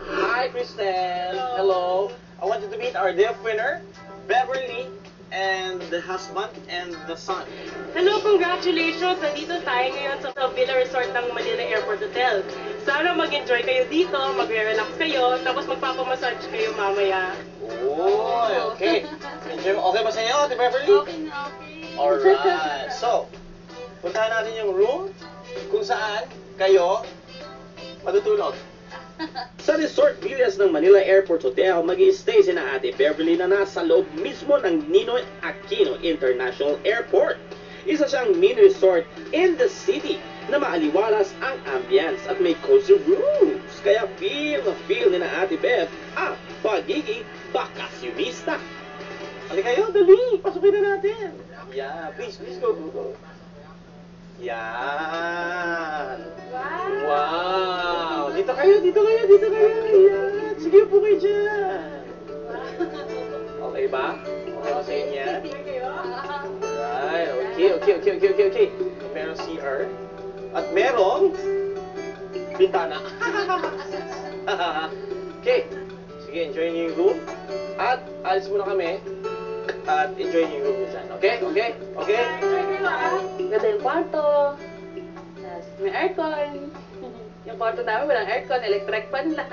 Hi, Kristen. Hello. I want you to meet our dear winner, Beverly, and the husband and the son. Hello, congratulations! Nandito tayo ngayon sa Villa Resort ng Manila Airport Hotel. Sana mag-enjoy kayo dito, magre-relax kayo, tapos magpapamassage kayo mamaya. Oh, okay. Enjoy. Okay ba sa iyo, Ate Beverly? Okay na, okay. Alright. So, puntahan natin yung room kung saan kayo matutulog. Sa Resort Villas ng Manila Airport Hotel, mag-i-stay sina Ate Beverly na nasa loob mismo ng Ninoy Aquino International Airport. Isa siyang mini resort in the city na maaliwalas ang ambience at may cozy rooms. Kaya feel na feel ni na Ate Bev ang pagiging bakasyonista. Halika kayo, dali! Pasukin na natin! Yeah, please go. Yan! Wow! Dito kayo! Yan! Sige po kayo dyan! Okay ba? Okay ba sa inyo yan? Alright, okay. Merong CR. At merong bintana. Okay. Sige, enjoy niyo yung room. At alis muna kami. At enjoy niyo yung room niyo dyan. Okay? Ganda yung kwarto. Tapos may aircon. Yung kwarto namin walang aircon, electric fan lang.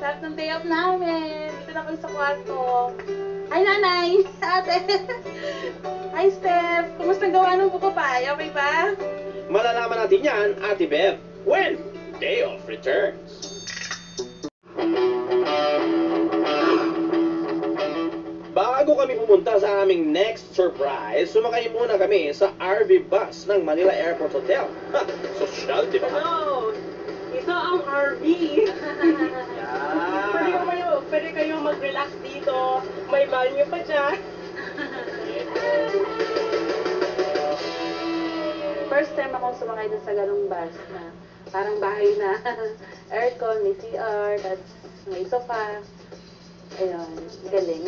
Lahat ng day off namin. Dito na kami sa kwarto. Hi, nanay! Ate! Hi, Steph! Kumusta ang gawa ng buko pa? Okay ba? Malalaman natin yan, Ate Bev, when day off returns. Bago kami pumunta sa aming next surprise, sumakay muna kami sa RV bus ng Manila Airport Hotel. Ha, sosyal, di ba? Hello! Ito ang RV. Pwede kayo mag-relax dito. May banyo pa dyan. First time akong sumakay dun sa ganung bus na parang bahay na. Aircon, may CR, tapos may sofa. Ayun, galing.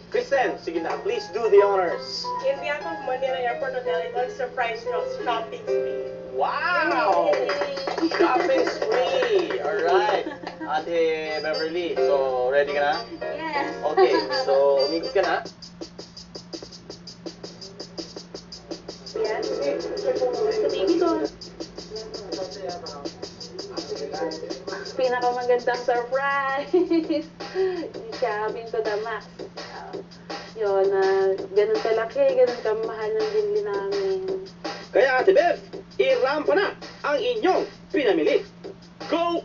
Kristen, sige na, please do the honors. In behalf of Manila Airport Hotel, ito ang surprise shopping spree. Wow! Shopping spree! Alright. Ate Beverly, so ready ka na? Yes! Okay, so umikot ka na. Yan. Sa baby ko. Pinakamagandang surprise! Shopping to the max. Yun, ganun kalaki, ganun kamahal ng binili namin. Kaya Ate Bev, i-rampa na ang inyong pinamili. Go!